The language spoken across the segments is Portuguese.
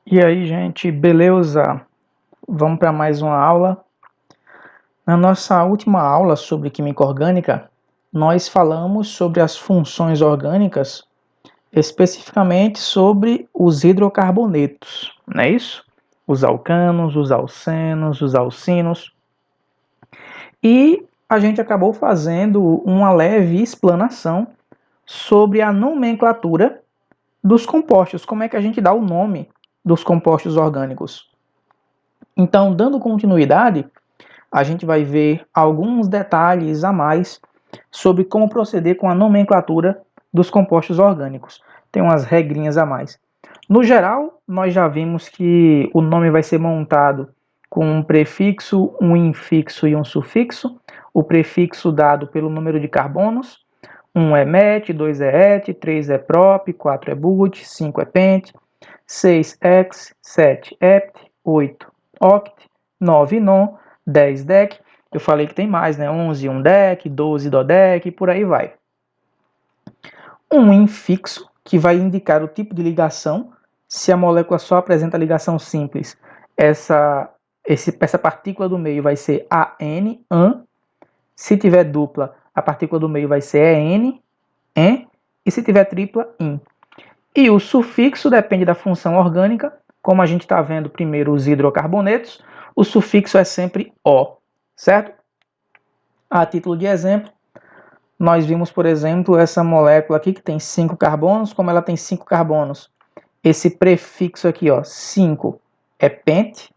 E aí, gente, beleza? Vamos para mais uma aula. Na nossa última aula sobre química orgânica, nós falamos sobre as funções orgânicas, especificamente sobre os hidrocarbonetos, não é isso? Os alcanos, os alcenos, os alcinos. E a gente acabou fazendo uma leve explanação sobre a nomenclatura dos compostos, como é que a gente dá o nome dos compostos orgânicos. Então, dando continuidade, a gente vai ver alguns detalhes a mais sobre como proceder com a nomenclatura dos compostos orgânicos. Tem umas regrinhas a mais. No geral, nós já vimos que o nome vai ser montado com um prefixo, um infixo e um sufixo. O prefixo dado pelo número de carbonos. 1 é met, 2 é et, 3 é prop, 4 é but, 5 é pent, 6 hex, 7 hept, 8 oct, 9 non, 10 dec. Eu falei que tem mais, né? 11 undec, 12 dodec e por aí vai. Um infixo, que vai indicar o tipo de ligação. Se a molécula só apresenta ligação simples, essa partícula do meio vai ser AN, AN. Se tiver dupla, a partícula do meio vai ser EN, EN. E se tiver tripla, IN. E o sufixo depende da função orgânica. Como a gente está vendo primeiro os hidrocarbonetos, o sufixo é sempre O, certo? A título de exemplo, nós vimos, por exemplo, essa molécula aqui que tem 5 carbonos. Como ela tem 5 carbonos, esse prefixo aqui, ó, 5, é pent.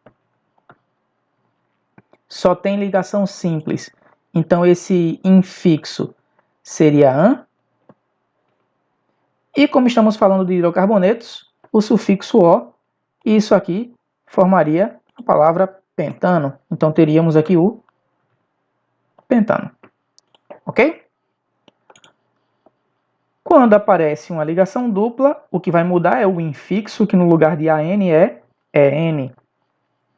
Só tem ligação simples. Então esse infixo seria an. E como estamos falando de hidrocarbonetos, o sufixo O, e isso aqui formaria a palavra pentano. Então teríamos aqui o pentano. Ok? Quando aparece uma ligação dupla, o que vai mudar é o infixo, que no lugar de AN é EN.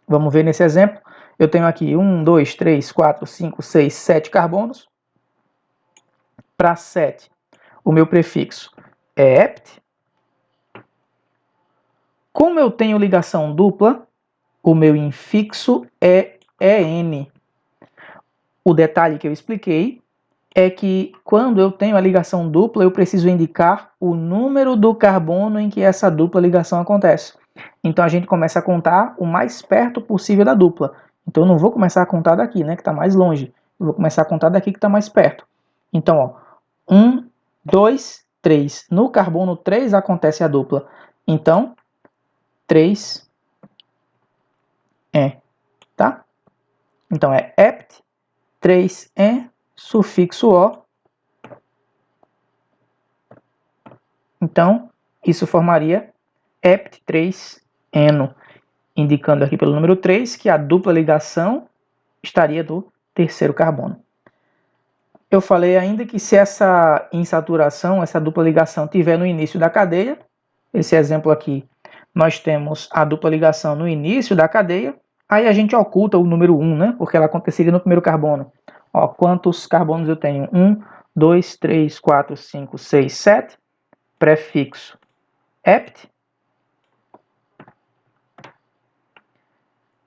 Vamos ver nesse exemplo. Eu tenho aqui 1, 2, 3, 4, 5, 6, 7 carbonos. Para 7, o meu prefixo é ept. Como eu tenho ligação dupla, o meu infixo é EN. O detalhe que eu expliquei é que quando eu tenho a ligação dupla, eu preciso indicar o número do carbono em que essa dupla ligação acontece. Então a gente começa a contar o mais perto possível da dupla. Então eu não vou começar a contar daqui, né, que está mais longe. Eu vou começar a contar daqui que está mais perto. Então, ó, 1, 2, 3. No carbono 3 acontece a dupla. Então, 3 é, tá? Então é ept, 3 é, sufixo O. Então, isso formaria ept3eno, indicando aqui pelo número 3 que a dupla ligação estaria do terceiro carbono. Eu falei ainda que se essa insaturação, essa dupla ligação estiver no início da cadeia, esse exemplo aqui, nós temos a dupla ligação no início da cadeia, aí a gente oculta o número 1, né? Porque ela aconteceria no primeiro carbono. Ó, quantos carbonos eu tenho? 1, 2, 3, 4, 5, 6, 7. Prefixo ept.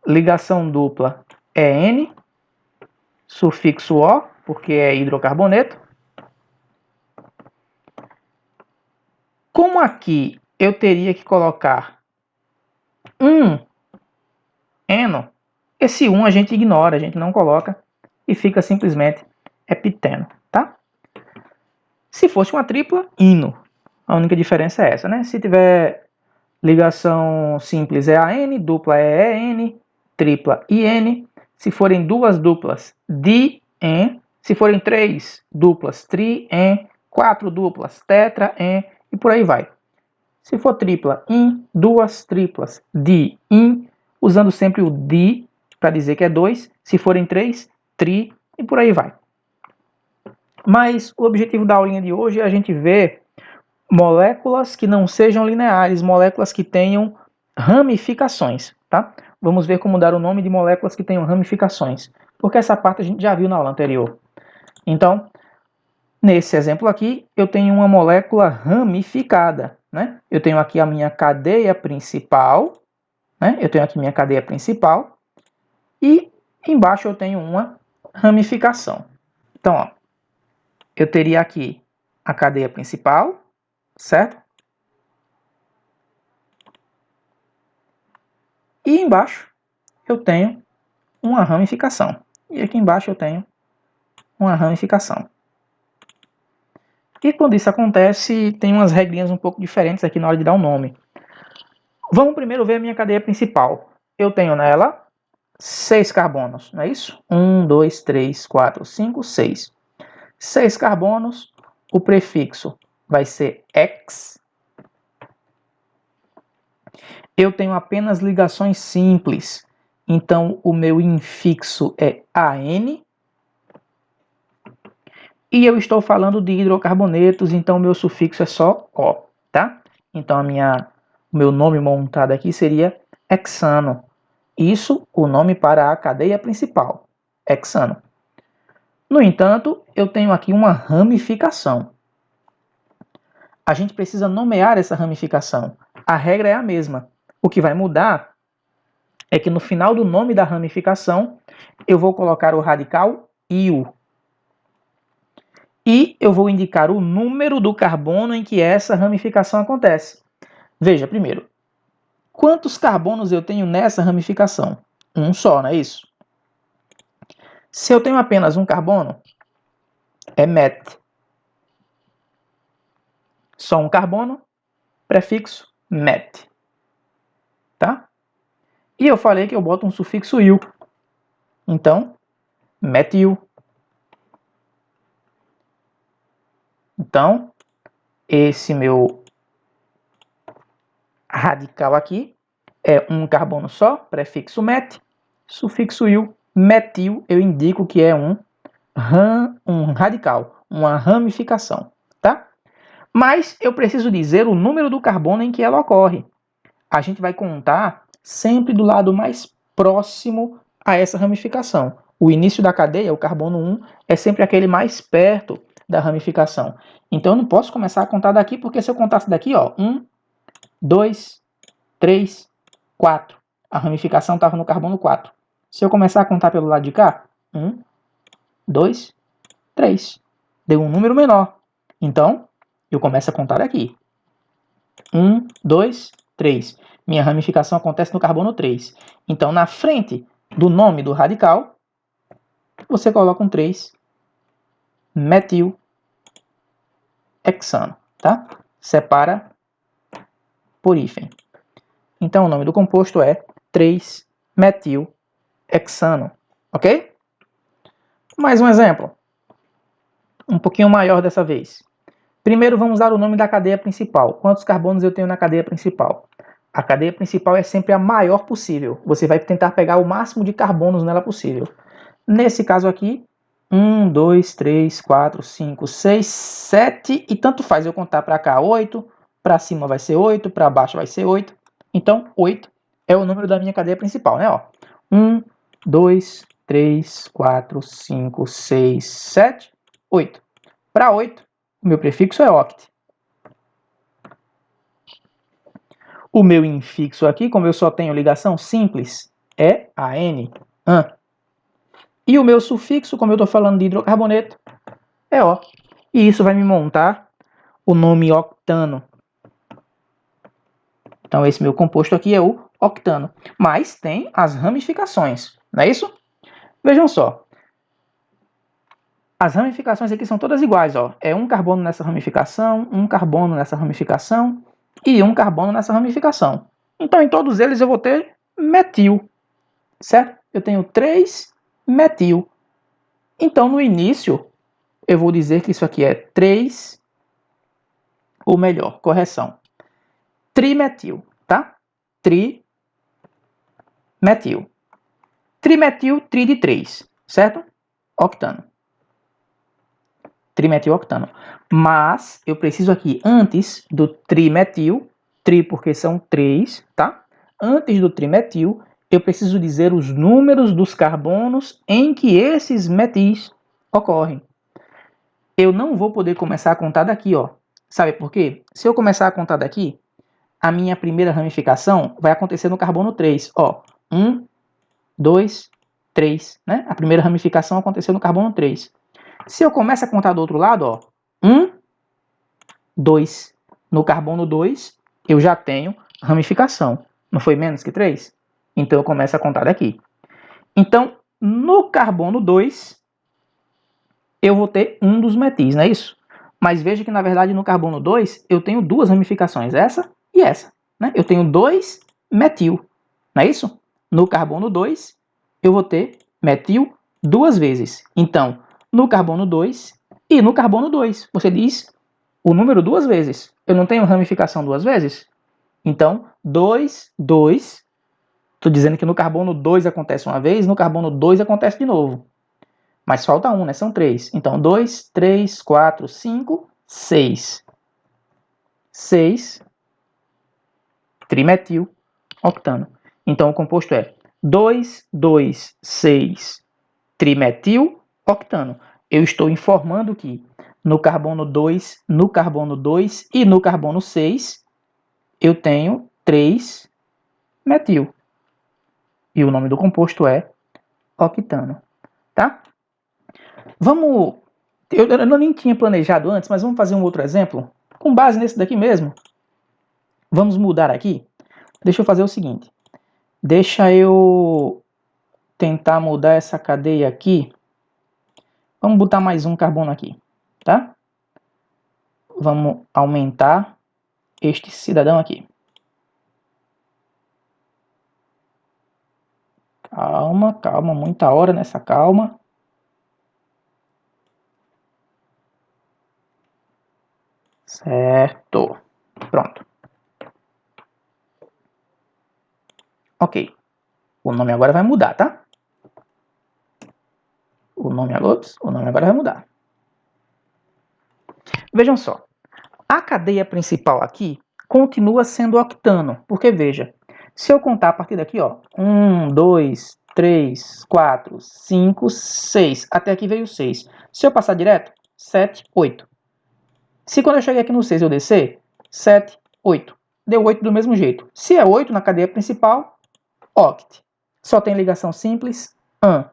Ligação dupla EN. Sufixo O, porque é hidrocarboneto. Como aqui eu teria que colocar eno, esse 1 a gente ignora, a gente não coloca e fica simplesmente hepteno, tá? Se fosse uma tripla, ino. A única diferença é essa, né? Se tiver ligação simples é AN, dupla é EN, tripla IN. Se forem duas duplas, dien. Se forem três duplas, trien. 4 duplas, tetraen e por aí vai. Se for tripla, in, duas triplas, di, in, usando sempre o di para dizer que é 2. Se forem 3, tri e por aí vai. Mas o objetivo da aulinha de hoje é a gente ver moléculas que não sejam lineares, moléculas que tenham ramificações, tá? Vamos ver como dar o nome de moléculas que tenham ramificações, porque essa parte a gente já viu na aula anterior. Então, nesse exemplo aqui, eu tenho uma molécula ramificada, né? Eu tenho aqui a minha cadeia principal né? Eu tenho aqui minha cadeia principal e embaixo eu tenho uma ramificação. Então, ó, eu teria aqui a cadeia principal, certo? E embaixo eu tenho uma ramificação. E aqui embaixo eu tenho uma ramificação. E quando isso acontece, tem umas regrinhas um pouco diferentes aqui na hora de dar o nome. Vamos primeiro ver a minha cadeia principal. Eu tenho nela 6 carbonos, não é isso? 1, 2, 3, 4, 5, 6. 6 carbonos, o prefixo vai ser X. Eu tenho apenas ligações simples, então o meu infixo é AN. E eu estou falando de hidrocarbonetos, então o meu sufixo é só O, tá? Então o meu nome montado aqui seria hexano. Isso, o nome para a cadeia principal, hexano. No entanto, eu tenho aqui uma ramificação. A gente precisa nomear essa ramificação. A regra é a mesma. O que vai mudar é que no final do nome da ramificação, eu vou colocar o radical IU. E eu vou indicar o número do carbono em que essa ramificação acontece. Veja, primeiro, quantos carbonos eu tenho nessa ramificação? Um só, não é isso? Se eu tenho apenas um carbono, é met. Só um carbono, prefixo met. Tá? E eu falei que eu boto um sufixo il. Então, metil. Então, esse meu radical aqui é um carbono só, prefixo met, sufixo il, metil, eu indico que é um radical, uma ramificação, tá? Mas eu preciso dizer o número do carbono em que ela ocorre. A gente vai contar sempre do lado mais próximo a essa ramificação. O início da cadeia, o carbono 1, é sempre aquele mais perto da ramificação. Então eu não posso começar a contar daqui, porque se eu contasse daqui, ó, 1, 2, 3, 4. A ramificação estava no carbono 4. Se eu começar a contar pelo lado de cá, 1, 2, 3. Deu um número menor. Então, eu começo a contar daqui. 1, 2, 3. Minha ramificação acontece no carbono 3. Então, na frente do nome do radical, você coloca um 3, metil hexano, tá? Separa por hífen. Então, o nome do composto é 3-metil hexano, ok? Mais um exemplo, um pouquinho maior dessa vez. Primeiro vamos dar o nome da cadeia principal. Quantos carbonos eu tenho na cadeia principal? A cadeia principal é sempre a maior possível. Você vai tentar pegar o máximo de carbonos nela possível. Nesse caso aqui, 1, 2, 3, 4, 5, 6, 7 e tanto faz eu contar para cá 8, para cima vai ser 8, para baixo vai ser 8. Então, 8 é o número da minha cadeia principal, né? Ó, 1, 2, 3, 4, 5, 6, 7, 8. Para 8, o meu prefixo é oct. O meu infixo aqui, como eu só tenho ligação simples, é AN. E o meu sufixo, como eu estou falando de hidrocarboneto, é O. E isso vai me montar o nome octano. Então esse meu composto aqui é o octano. Mas tem as ramificações, não é isso? Vejam só. As ramificações aqui são todas iguais, ó. É um carbono nessa ramificação, um carbono nessa ramificação e um carbono nessa ramificação. Então, em todos eles eu vou ter metil, certo? Eu tenho 3 metil. Então, no início, eu vou dizer que isso aqui é 3, ou melhor, correção, trimetil, tá? Trimetil. Trimetil, tri de 3, certo? Octano. Trimetiloctano. Mas eu preciso aqui, antes do trimetil, tri porque são 3, tá? Antes do trimetil, eu preciso dizer os números dos carbonos em que esses metis ocorrem. Eu não vou poder começar a contar daqui, ó. Sabe por quê? Se eu começar a contar daqui, a minha primeira ramificação vai acontecer no carbono 3. Ó, 1, 2, 3, né? A primeira ramificação aconteceu no carbono 3. Se eu começo a contar do outro lado, ó, 1, 2. No carbono 2, eu já tenho ramificação. Não foi menos que 3? Então eu começo a contar daqui. Então, no carbono 2, eu vou ter um dos metis, não é isso? Mas veja que, na verdade, no carbono 2, eu tenho duas ramificações, essa e essa. Né? Eu tenho 2 metil, não é isso? No carbono 2, eu vou ter metil duas vezes. Então, no carbono 2 e no carbono 2, você diz o número duas vezes. Eu não tenho ramificação duas vezes? Então, 2, 2. Estou dizendo que no carbono 2 acontece uma vez, no carbono 2 acontece de novo. Mas falta um, né? São 3. Então, 2, 3, 4, 5, 6. 6 trimetil octano. Então, o composto é 2, 2, 6 trimetil octano. Eu estou informando que no carbono 2, no carbono 2 e no carbono 6, eu tenho 3 metil. E o nome do composto é octano. Tá? Vamos... Eu nem tinha planejado antes, mas vamos fazer um outro exemplo. Com base nesse daqui mesmo. Vamos mudar aqui. Deixa eu fazer o seguinte. Deixa eu tentar mudar essa cadeia aqui. Vamos botar mais um carbono aqui, tá? Vamos aumentar este cidadão aqui. Calma, calma, muita hora nessa calma. Certo. Pronto. Ok. O nome agora vai mudar, tá? O nome agora vai mudar. Vejam só. A cadeia principal aqui continua sendo octano. Porque, veja, se eu contar a partir daqui, ó, 1, 2, 3, 4, 5, 6. Até aqui veio 6. Se eu passar direto, 7, 8. Se quando eu cheguei aqui no 6 eu descer, 7, 8. Deu 8 do mesmo jeito. Se é 8 na cadeia principal, oct. Só tem ligação simples, an.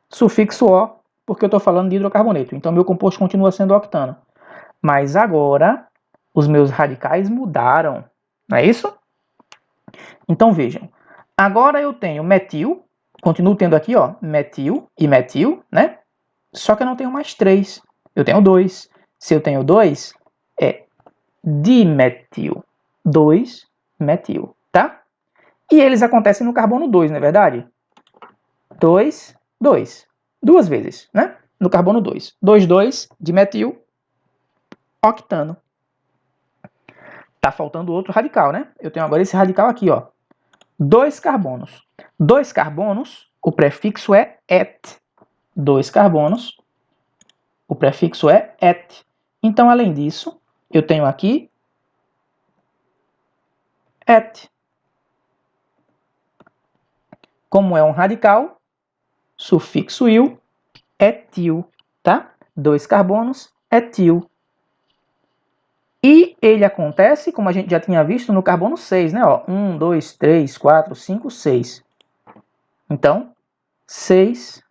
Sufixo O, porque eu estou falando de hidrocarboneto. Então, meu composto continua sendo octano. Mas agora, os meus radicais mudaram. Não é isso? Então, vejam. Agora eu tenho metil. Continuo tendo aqui, ó, metil e metil, né? Só que eu não tenho mais 3. Eu tenho 2. Se eu tenho 2, é dimetil. 2 metil, tá? E eles acontecem no carbono 2, não é verdade? 2, 2. Duas vezes, né? No carbono 2. 2, 2, dimetil, octano. Tá faltando outro radical, né? Eu tenho agora esse radical aqui, ó. 2 carbonos. 2 carbonos, o prefixo é et. 2 carbonos, o prefixo é et. Então, além disso, eu tenho aqui et. Como é um radical, sufixo il, etil, tá? 2 carbonos, etil. E ele acontece, como a gente já tinha visto, no carbono 6, né? Ó, 1, 2, 3, 4, 5, 6. Então, 6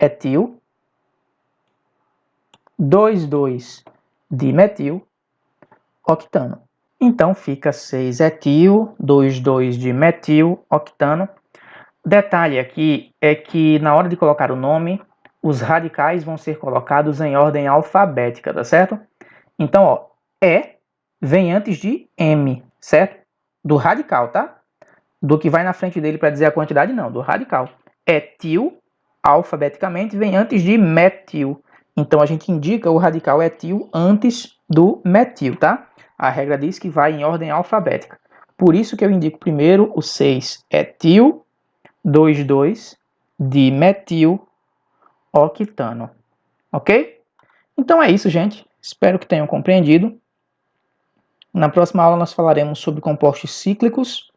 etil, 2, 2 dimetil, octano. Então, fica 6 etil, 2, 2 dimetil, octano. Detalhe aqui é que na hora de colocar o nome, os radicais vão ser colocados em ordem alfabética, tá certo? Então, ó, E vem antes de M, certo? Do radical, tá? Do que vai na frente dele para dizer a quantidade, não, do radical. Etil, alfabeticamente, vem antes de metil. Então, a gente indica o radical etil antes do metil, tá? A regra diz que vai em ordem alfabética. Por isso que eu indico primeiro o 6 etil, 2, 2 dimetil octano. Ok? Então é isso, gente. Espero que tenham compreendido. Na próxima aula nós falaremos sobre compostos cíclicos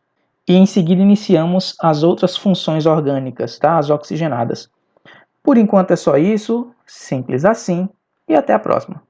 e em seguida iniciamos as outras funções orgânicas, tá? As oxigenadas. Por enquanto é só isso, simples assim, e até a próxima.